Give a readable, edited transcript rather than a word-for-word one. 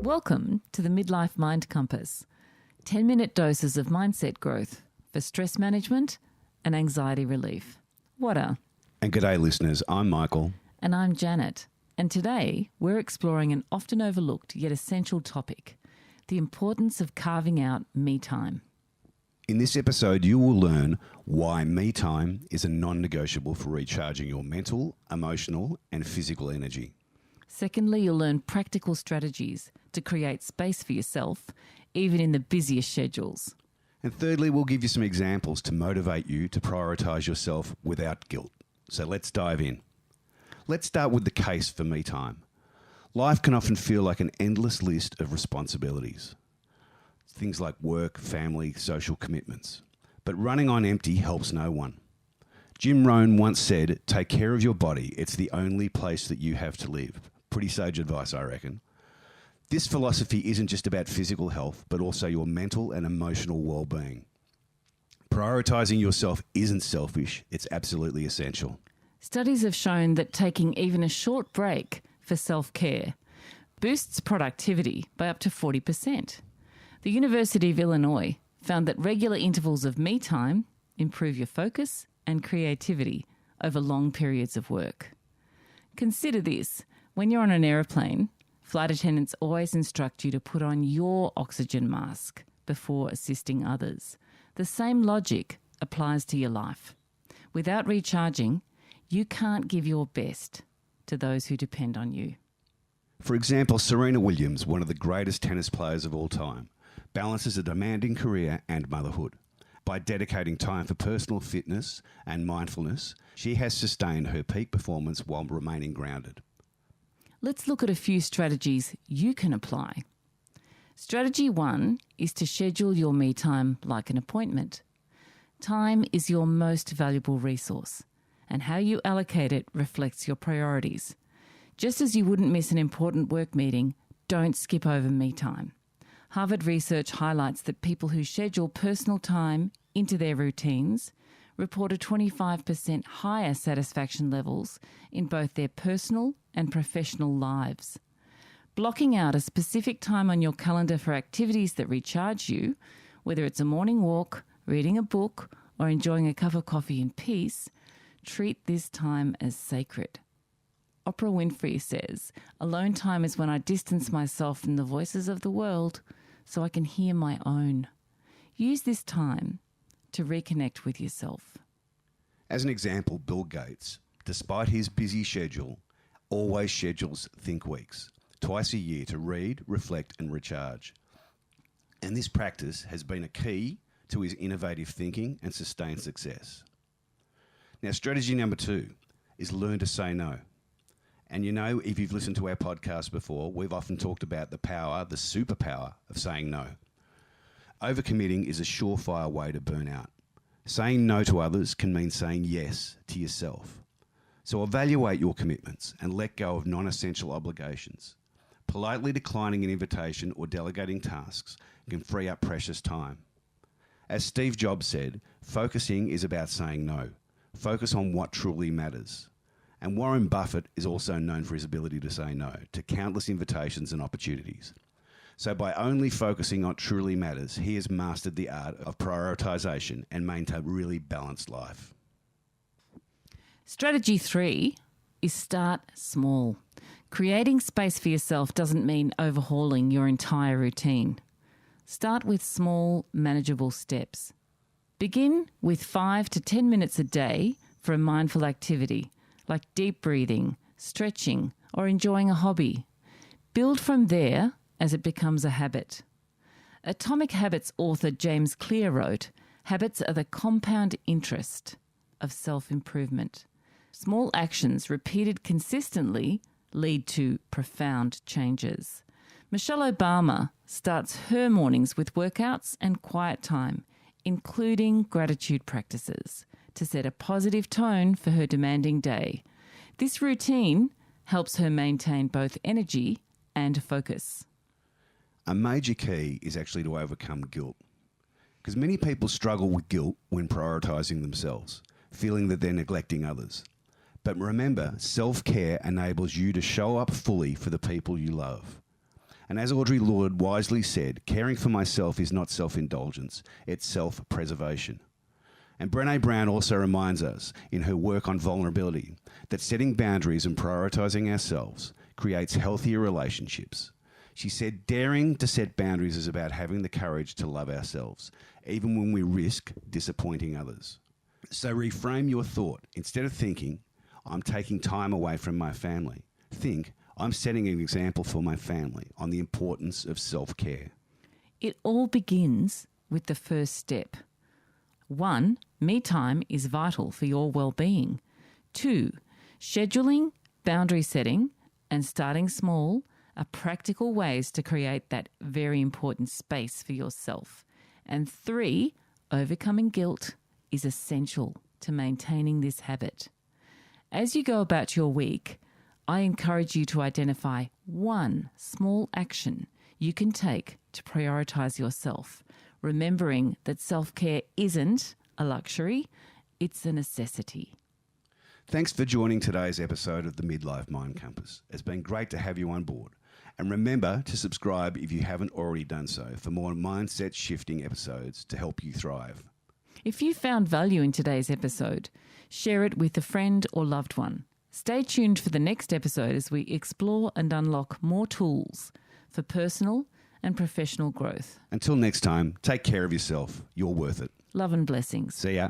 Welcome to the Midlife Mind Compass, 10-minute doses of mindset growth for stress management and anxiety relief. Whata? And g'day listeners, I'm Michael. And I'm Janet. And today we're exploring an often overlooked yet essential topic, the importance of carving out me time. In this episode, you will learn why me time is a non-negotiable for recharging your mental, emotional and physical energy. Secondly, you'll learn practical strategies to create space for yourself, even in the busiest schedules. And thirdly, we'll give you some examples to motivate you to prioritise yourself without guilt. So let's dive in. Let's start with the case for me time. Life can often feel like an endless list of responsibilities. Things like work, family, social commitments. But running on empty helps no one. Jim Rohn once said, "Take care of your body. It's the only place that you have to live." Pretty sage advice, I reckon. This philosophy isn't just about physical health, but also your mental and emotional well-being. Prioritising yourself isn't selfish, it's absolutely essential. Studies have shown that taking even a short break for self-care boosts productivity by up to 40%. The University of Illinois found that regular intervals of me time improve your focus and creativity over long periods of work. Consider this. When you're on an aeroplane, flight attendants always instruct you to put on your oxygen mask before assisting others. The same logic applies to your life. Without recharging, you can't give your best to those who depend on you. For example, Serena Williams, one of the greatest tennis players of all time, balances a demanding career and motherhood. By dedicating time for personal fitness and mindfulness, she has sustained her peak performance while remaining grounded. Let's look at a few strategies you can apply. Strategy 1 is to schedule your me time like an appointment. Time is your most valuable resource, and how you allocate it reflects your priorities. Just as you wouldn't miss an important work meeting, don't skip over me time. Harvard research highlights that people who schedule personal time into their routines report a 25% higher satisfaction levels in both their personal and professional lives. Blocking out a specific time on your calendar for activities that recharge you, whether it's a morning walk, reading a book, or enjoying a cup of coffee in peace, treat this time as sacred. Oprah Winfrey says, "Alone time is when I distance myself from the voices of the world so I can hear my own." Use this time to reconnect with yourself. As an example, Bill Gates, despite his busy schedule, always schedules Think Weeks, twice a year to read, reflect and recharge. And this practice has been a key to his innovative thinking and sustained success. Now, strategy number 2 is learn to say no. And you know, if you've listened to our podcast before, we've often talked about the power, the superpower of saying no. Overcommitting is a surefire way to burn out. Saying no to others can mean saying yes to yourself. So evaluate your commitments and let go of non-essential obligations. Politely declining an invitation or delegating tasks can free up precious time. As Steve Jobs said, focusing is about saying no. Focus on what truly matters. And Warren Buffett is also known for his ability to say no to countless invitations and opportunities. So by only focusing on what truly matters, he has mastered the art of prioritisation and maintained a really balanced life. Strategy 3 is start small. Creating space for yourself doesn't mean overhauling your entire routine. Start with small, manageable steps. Begin with 5 to 10 minutes a day for a mindful activity, like deep breathing, stretching, or enjoying a hobby. Build from there as it becomes a habit. Atomic Habits author James Clear wrote, "Habits are the compound interest of self-improvement. Small actions repeated consistently lead to profound changes." Michelle Obama starts her mornings with workouts and quiet time, including gratitude practices, to set a positive tone for her demanding day. This routine helps her maintain both energy and focus. A major key is actually to overcome guilt, because many people struggle with guilt when prioritising themselves, feeling that they're neglecting others. But remember, self-care enables you to show up fully for the people you love. And as Audre Lorde wisely said, caring for myself is not self-indulgence, it's self-preservation. And Brené Brown also reminds us in her work on vulnerability that setting boundaries and prioritising ourselves creates healthier relationships. She said, daring to set boundaries is about having the courage to love ourselves, even when we risk disappointing others. So reframe your thought. Instead of thinking, I'm taking time away from my family, think, I'm setting an example for my family on the importance of self-care. It all begins with the first step. 1, me time is vital for your well-being. 2, scheduling, boundary setting, and starting small are practical ways to create that very important space for yourself. And 3, overcoming guilt is essential to maintaining this habit. As you go about your week, I encourage you to identify one small action you can take to prioritise yourself, remembering that self-care isn't a luxury, it's a necessity. Thanks for joining today's episode of the Midlife Mind Compass. It's been great to have you on board. And remember to subscribe if you haven't already done so for more mindset shifting episodes to help you thrive. If you found value in today's episode, share it with a friend or loved one. Stay tuned for the next episode as we explore and unlock more tools for personal and professional growth. Until next time, take care of yourself. You're worth it. Love and blessings. See ya.